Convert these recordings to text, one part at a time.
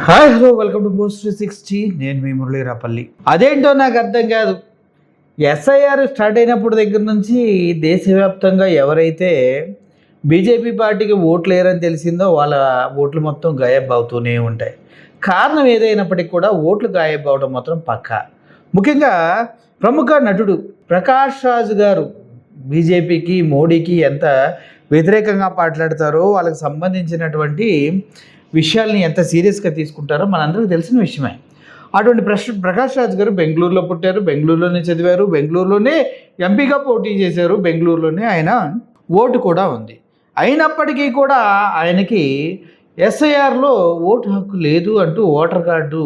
Hi hello welcome to post 360. నేను మీ మురళీ రాపల్లి. అదేంటో నాకు అర్థం కాదు. ఎస్ఐఆర్ స్టార్ట్ అయినప్పుడు దగ్గర నుంచి దేశవ్యాప్తంగా ఎవరైతే బీజేపీ పార్టీకి ఓట్లు వేయరని తెలిసిందో వాళ్ళ ఓట్లు మొత్తం గాయబ్ అవుతూనే ఉంటాయి. కారణం ఏదైనప్పటికీ కూడా ఓట్లు గాయబ్ అవడం మాత్రం పక్కా. ముఖ్యంగా ప్రముఖ నటుడు ప్రకాష్ రాజ్ గారు బీజేపీకి మోడీకి ఎంత వ్యతిరేకంగా మాట్లాడతారో, వాళ్ళకి సంబంధించినటువంటి విషయాల్ని ఎంత సీరియస్గా తీసుకుంటారో మనందరికీ తెలిసిన విషయమే. అటువంటి ప్రకాష్ రాజ్ గారు బెంగళూరులో పుట్టారు, బెంగళూరులోనే చదివారు, బెంగళూరులోనే ఎంపీగా పోటీ చేశారు, బెంగళూరులోనే ఆయన ఓటు కూడా ఉంది. అయినప్పటికీ కూడా ఆయనకి ఎస్ఐఆర్లో ఓటు హక్కు లేదు అంటూ, ఓటర్ కార్డు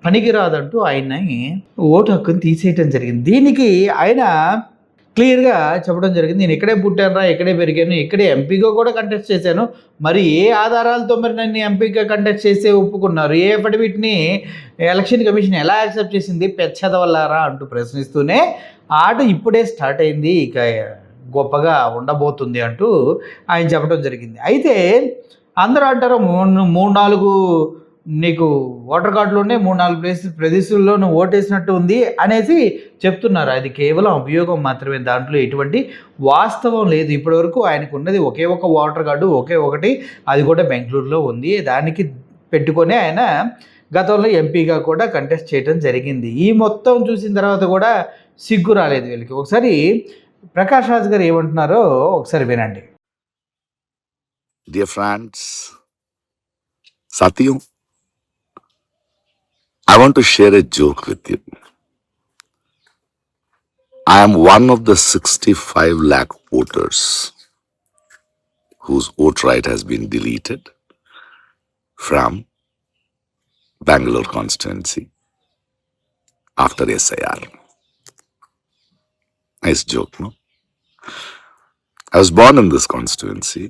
పనికిరాదంటూ ఆయన్ని ఓటు హక్కుని తీసేయటం జరిగింది. దీనికి ఆయన క్లియర్గా చెప్పడం జరిగింది. నేను ఇక్కడే పుట్టానురా, ఇక్కడే పెరిగాను, ఇక్కడే ఎంపీగా కూడా కంటెస్ట్ చేశాను. మరి ఏ ఆధారాలతో మరి నన్ను ఎంపీగా కంటెస్ట్ చేసే ఒప్పుకున్నారు? ఏ అఫిడవిట్ని ఎలక్షన్ కమిషన్ ఎలా యాక్సెప్ట్ చేసింది? పెచ్చదవల్లారా అంటూ ప్రశ్నిస్తూనే ఆట ఇప్పుడే స్టార్ట్ అయింది, ఇక గొప్పగా ఉండబోతుంది అంటూ ఆయన చెప్పడం జరిగింది. అయితే అందరూ అంటారు, 3-4 నీకు ఓటర్ కార్డులోనే 3-4 ప్రదేశాల్లో నువ్వు ఓటేసినట్టు ఉంది అనేసి చెప్తున్నారు. అది కేవలం అభియోగం మాత్రమే, దాంట్లో ఎటువంటి వాస్తవం లేదు. ఇప్పటివరకు ఆయనకు ఉన్నది ఒకే ఒక ఓటర్ కార్డు, ఒకే ఒకటి, అది కూడా బెంగళూరులో ఉంది. దానికి పెట్టుకొని ఆయన గతంలో ఎంపీగా కూడా కంటెస్ట్ చేయడం జరిగింది. ఈ మొత్తం చూసిన తర్వాత కూడా సిగ్గు రాలేదు వీళ్ళకి. ఒకసారి ప్రకాష్ రాజ్ గారు ఏమంటున్నారో ఒకసారి వినండి. Dear friends, Satyu, I want to share a joke with you. I am one of the 65 lakh voters whose vote right has been deleted from Bangalore constituency after SIR. Nice joke, no? I was born in this constituency.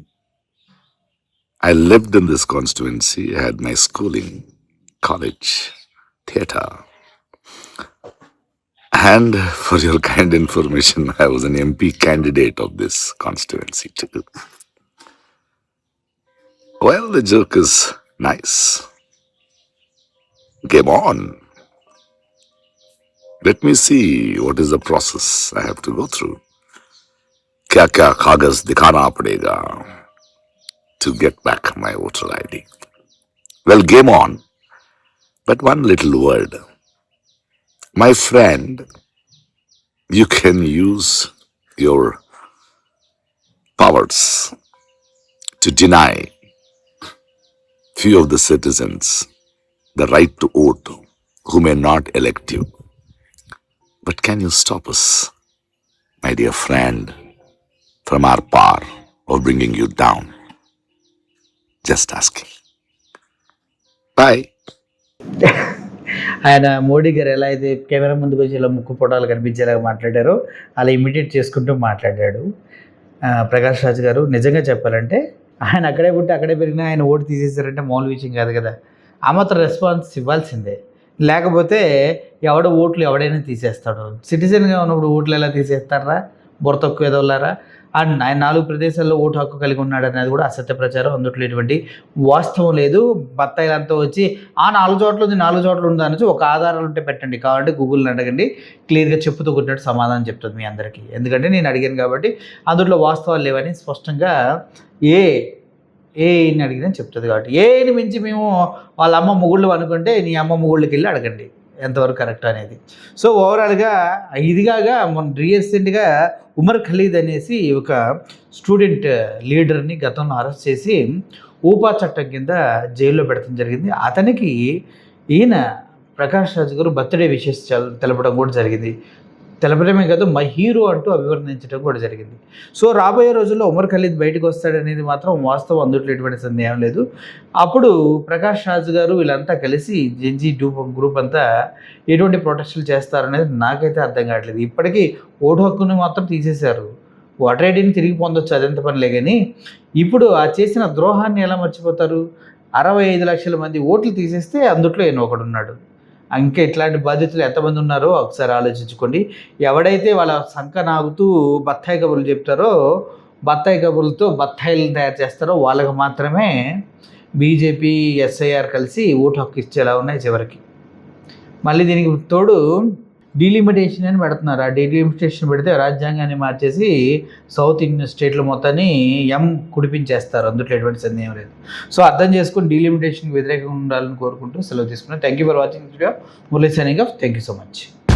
I lived in this constituency. I had my schooling, college, theatre. And for your kind information, I was an MP candidate of this constituency too. Well, the joke is nice. Game on. Let me see what is the process I have to go through. Kya kaagaz dikhana padega to get back my voter ID. Well, game on. But one little word. My friend, you can use your powers to deny few of the citizens the right to vote who may not elect you. But can you stop us, my dear friend, from our power of bringing you down? Just asking. Bye. ఆయన మోడీ గారు ఎలా అయితే camera ముందుకు వచ్చి ఇలా ముక్కు పొటాలు కనిపించేలాగా మాట్లాడారో అలా ఇమిటేట్ చేసుకుంటూ మాట్లాడాడు ప్రకాష్ రాజ్ గారు. నిజంగా చెప్పాలంటే ఆయన అక్కడే పుట్టి అక్కడే పెరిగినా ఆయన ఓటు తీసేశారంటే మామూలు విషయం కాదు కదా. ఆ మాత్రం రెస్పాన్స్ ఇవ్వాల్సిందే. లేకపోతే ఎవడైనా తీసేస్తాడు. సిటిజన్గా ఉన్నప్పుడు ఓట్లు ఎలా తీసేస్తారా? బుర్ర తక్కువ ఎదవలారా? అండ్ ఆయన 4 ప్రదేశాల్లో ఓటు హక్కు కలిగి ఉన్నాడు అనేది కూడా అసత్య ప్రచారం. అందుట్లో ఎటువంటి వాస్తవం లేదు. బత్తాయిలంతా వచ్చి 4 చోట్ల ఉంది, 4 చోట్ల ఉంది అనేసి ఒక ఆధారాలు ఉంటే పెట్టండి, కావాలంటే గూగుల్ని అడగండి, క్లియర్గా చెప్పుతూ కొట్టినట్టు సమాధానం చెప్తుంది మీ అందరికీ. ఎందుకంటే నేను అడిగాను కాబట్టి అందులో వాస్తవాలు లేవని స్పష్టంగా ఏని అడిగినా చెప్తుంది. కాబట్టి ఏని మించి మేము వాళ్ళ అమ్మ మొగుళ్ళు అనుకుంటే నీ అమ్మ మొగుళ్ళకి వెళ్ళి అడగండి ఎంతవరకు కరెక్ట్ అనేది. సో ఓవరాల్గా ఇదిగాగా మొన్న రీసెంట్గా ఉమర్ ఖలీద్ అనేసి ఒక స్టూడెంట్ లీడర్ని గతంలో అరెస్ట్ చేసి ఊపా చట్టం కింద జైల్లో పెడతాం జరిగింది. అతనికి ఈయన ప్రకాష్ రాజ్ గారు బర్త్డే విషెస్ తెలపడం కూడా జరిగింది. తెలపడమే కాదు, మై హీరో అంటూ అభివర్ణించడం కూడా జరిగింది. సో రాబోయే రోజుల్లో ఉమర్ ఖలీద్ బయటకు వస్తాడనేది మాత్రం వాస్తవం, అందుట్లో ఎటువంటి సందేహం లేదు. అప్పుడు ప్రకాష్ రాజ్ గారు వీళ్ళంతా కలిసి జెన్జీ గ్రూప్ అంతా ఎటువంటి ప్రొటెస్టులు చేస్తారనేది నాకైతే అర్థం కావట్లేదు. ఇప్పటికీ ఓటు హక్కును మాత్రం తీసేశారు, ఓటర్ ఐడీని తిరిగి పొందొచ్చు, అదంత పనిలే. కానీ ఇప్పుడు ఆ చేసిన ద్రోహాన్ని ఎలా మర్చిపోతారు? 65 లక్షల మంది ఓట్లు తీసేస్తే అందుట్లో ఈయన ఒకడున్నాడు. ఇంకా ఇట్లాంటి బాధ్యతలు ఎంతమంది ఉన్నారో ఒకసారి ఆలోచించుకోండి. ఎవడైతే వాళ్ళ సంఖ నాగుతూ బత్తాయి కబుర్లు చెప్తారో, బత్తాయి కబుర్లతో బత్తాయిలను తయారు చేస్తారో వాళ్ళకి మాత్రమే బీజేపీ ఎస్ఐఆర్ కలిసి ఓటు హక్కు ఇచ్చేలా ఉన్నాయి చివరికి. మళ్ళీ దీనికి తోడు డీలిమిటేషన్ అని పెడుతున్నారు. ఆ డీలిమిటేషన్ పెడితే రాజ్యాంగాన్ని మార్చేసి సౌత్ ఇండియన్ స్టేట్లు మొత్తాన్ని కుడిపించేస్తారు. అందులో ఎటువంటి సందేహం లేదు. సో అర్థం చేసుకుని డీలిమిటేషన్కి వ్యతిరేకంగా ఉండాలని కోరుకుంటూ సెలవు తీసుకున్నాను. Thank you for watching video. Murali signing off. Thank you so much.